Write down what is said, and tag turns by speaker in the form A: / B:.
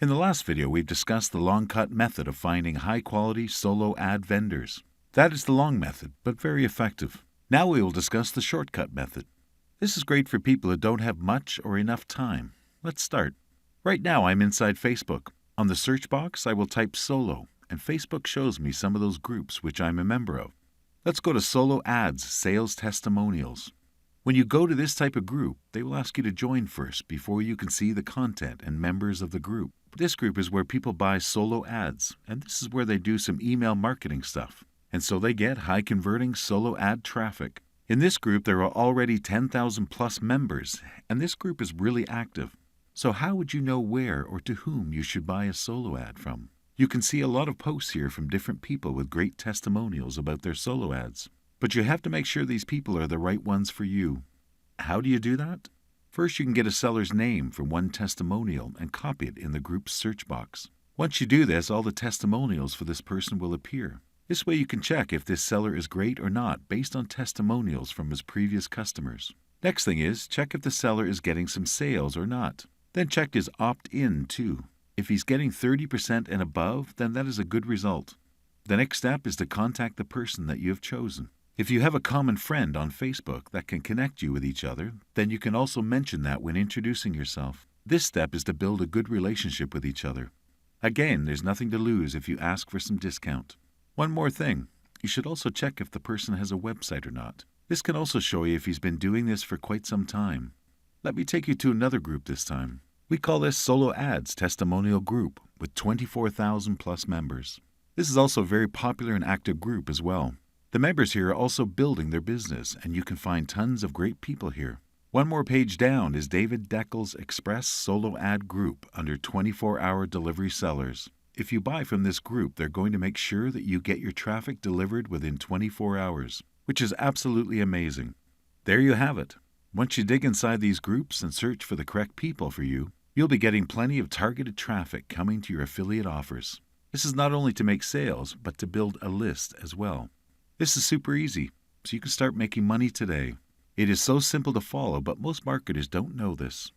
A: In the last video, we've discussed the long cut method of finding high-quality solo ad vendors. That is the long method, but very effective. Now we will discuss the shortcut method. This is great for people who don't have much or enough time. Let's start. Right now, I'm inside Facebook. On the search box, I will type solo, and Facebook shows me some of those groups which I'm a member of. Let's go to Solo Ads Sales Testimonials. When you go to this type of group, they will ask you to join first before you can see the content and members of the group. This group is where people buy solo ads, and this is where they do some email marketing stuff. And so they get high-converting solo ad traffic. In this group, there are already 10,000 plus members, and this group is really active. So how would you know where or to whom you should buy a solo ad from? You can see a lot of posts here from different people with great testimonials about their solo ads. But you have to make sure these people are the right ones for you. How do you do that? First, you can get a seller's name from one testimonial and copy it in the group's search box. Once you do this, all the testimonials for this person will appear. This way you can check if this seller is great or not based on testimonials from his previous customers. Next thing is, check if the seller is getting some sales or not. Then check his opt-in too. If he's getting 30% and above, then that is a good result. The next step is to contact the person that you have chosen. If you have a common friend on Facebook that can connect you with each other, then you can also mention that when introducing yourself. This step is to build a good relationship with each other. Again, there's nothing to lose if you ask for some discount. One more thing, you should also check if the person has a website or not. This can also show you if he's been doing this for quite some time. Let me take you to another group this time. We call this Solo Ads Testimonial Group with 24,000 plus members. This is also a very popular and active group as well. The members here are also building their business, and you can find tons of great people here. One more page down is David Deckel's Express Solo Ad Group under 24-hour delivery sellers. If you buy from this group, they're going to make sure that you get your traffic delivered within 24 hours, which is absolutely amazing. There you have it. Once you dig inside these groups and search for the correct people for you, you'll be getting plenty of targeted traffic coming to your affiliate offers. This is not only to make sales, but to build a list as well. This is super easy, so you can start making money today. It is so simple to follow, but most marketers don't know this.